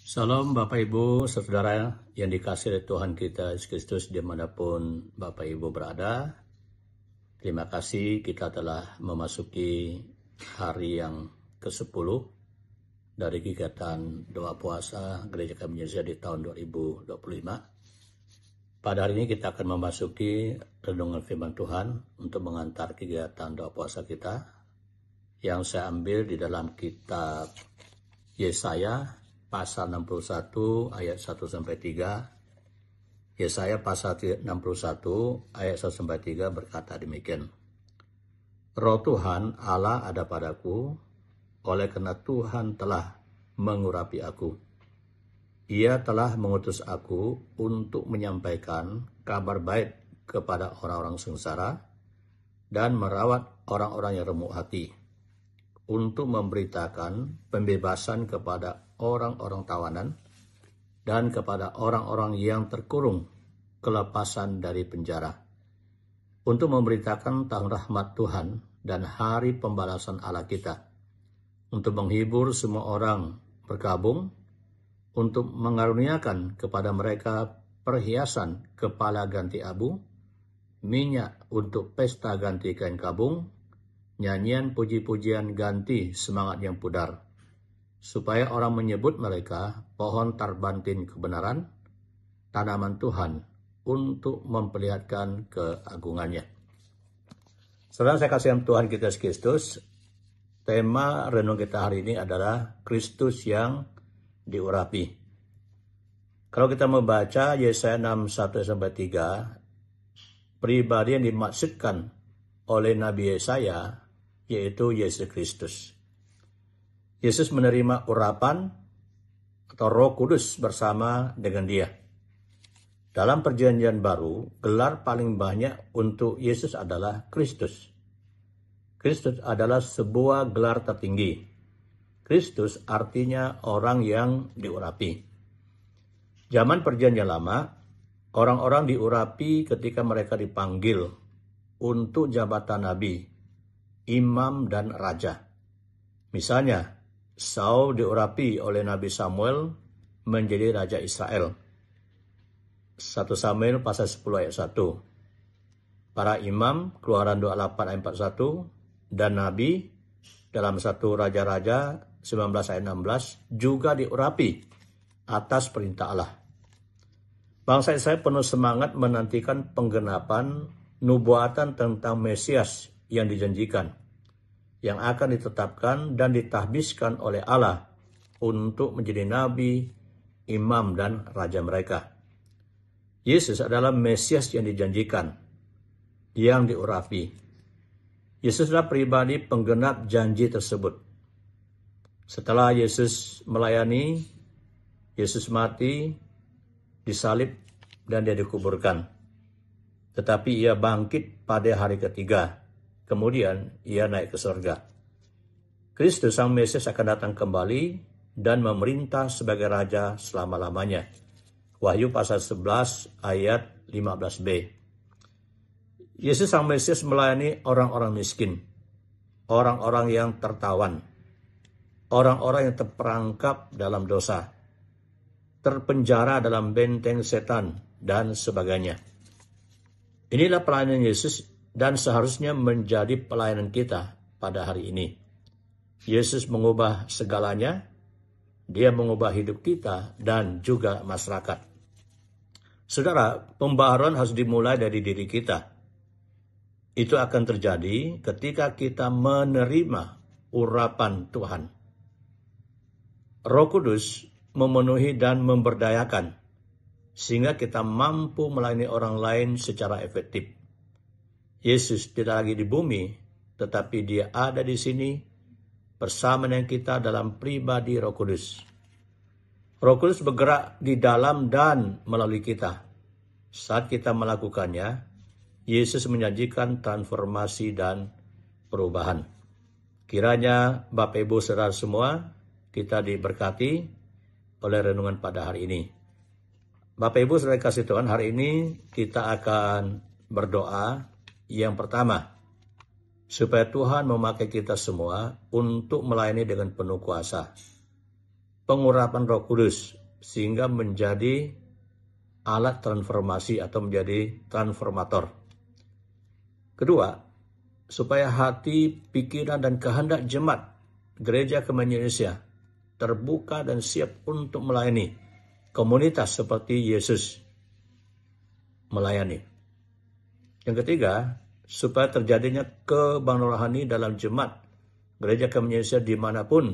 Salam Bapak Ibu, saudara yang dikasihi oleh Tuhan kita Yesus Kristus dimanapun Bapak Ibu berada. Terima kasih kita telah memasuki hari yang ke-10 dari kegiatan doa puasa Gereja Kami Indonesia di tahun 2025. Pada hari ini kita akan memasuki renungan firman Tuhan untuk mengantar kegiatan doa puasa kita yang saya ambil di dalam kitab Yesaya pasal 61 ayat 1-3. Yesaya pasal 61 ayat 1-3 berkata demikian. Roh Tuhan Allah ada padaku, oleh karena Tuhan telah mengurapi aku. Ia telah mengutus aku untuk menyampaikan kabar baik kepada orang-orang sengsara dan merawat orang-orang yang remuk hati, untuk memberitakan pembebasan kepada orang-orang tawanan dan kepada orang-orang yang terkurung kelepasan dari penjara, untuk memberitakan tahun rahmat Tuhan dan hari pembalasan Allah kita, untuk menghibur semua orang berkabung, untuk mengaruniakan kepada mereka perhiasan kepala ganti abu, minyak untuk pesta ganti kain kabung, nyanyian puji-pujian ganti semangat yang pudar, supaya orang menyebut mereka pohon tarbantin kebenaran, tanaman Tuhan untuk memperlihatkan keagungannya. Saudara saya kasihan Tuhan kita Yesus Kristus, tema renung kita hari ini adalah Kristus yang diurapi. Kalau kita membaca Yesaya 61-3, pribadi yang dimaksudkan oleh Nabi Yesaya yaitu Yesus Kristus. Yesus menerima urapan atau Roh Kudus bersama dengan dia. Dalam perjanjian baru, gelar paling banyak untuk Yesus adalah Kristus. Kristus adalah sebuah gelar tertinggi. Kristus artinya orang yang diurapi. Zaman perjanjian lama, orang-orang diurapi ketika mereka dipanggil untuk jabatan nabi, imam, dan raja. Misalnya, Saul diurapi oleh Nabi Samuel menjadi Raja Israel. 1 Samuel pasal 10 ayat 1. Para imam, Keluaran 28 ayat 41, dan Nabi dalam 1 Raja-Raja 19 ayat 16 juga diurapi atas perintah Allah. Bangsa Israel penuh semangat menantikan penggenapan nubuatan tentang Mesias yang dijanjikan, yang akan ditetapkan dan ditahbiskan oleh Allah untuk menjadi nabi, imam, dan raja mereka. Yesus adalah Mesias yang dijanjikan, yang diurapi. Yesus adalah pribadi penggenap janji tersebut. Setelah Yesus melayani, Yesus mati, disalib, dan dia dikuburkan. Tetapi ia bangkit pada hari ketiga. Kemudian ia naik ke surga. Kristus Sang Mesias akan datang kembali dan memerintah sebagai Raja selama-lamanya. Wahyu pasal 11 ayat 15b. Yesus Sang Mesias melayani orang-orang miskin, orang-orang yang tertawan, orang-orang yang terperangkap dalam dosa, terpenjara dalam benteng setan, dan sebagainya. Inilah pelayanan Yesus dan seharusnya menjadi pelayanan kita pada hari ini. Yesus mengubah segalanya, dia mengubah hidup kita dan juga masyarakat. Saudara, pembaharuan harus dimulai dari diri kita. Itu akan terjadi ketika kita menerima urapan Tuhan. Roh Kudus memenuhi dan memberdayakan, sehingga kita mampu melayani orang lain secara efektif. Yesus tidak lagi di bumi, tetapi dia ada di sini bersama dengan kita dalam pribadi Roh Kudus. Roh Kudus bergerak di dalam dan melalui kita. Saat kita melakukannya, Yesus menyajikan transformasi dan perubahan. Kiranya Bapak Ibu saudara semua, kita diberkati oleh renungan pada hari ini. Bapak Ibu saudara kasih Tuhan, hari ini kita akan berdoa. Yang pertama, supaya Tuhan memakai kita semua untuk melayani dengan penuh kuasa. Pengurapan Roh Kudus sehingga menjadi alat transformasi atau menjadi transformator. Kedua, supaya hati, pikiran, dan kehendak jemaat Gereja Kementerian Indonesia terbuka dan siap untuk melayani komunitas seperti Yesus melayani. Yang ketiga, supaya terjadinya kebangkitan rohani dalam jemaat Gereja Kementerian Indonesia dimanapun,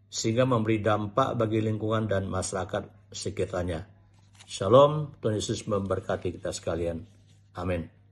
sehingga memberi dampak bagi lingkungan dan masyarakat sekitarnya. Shalom, Tuhan Yesus memberkati kita sekalian. Amin.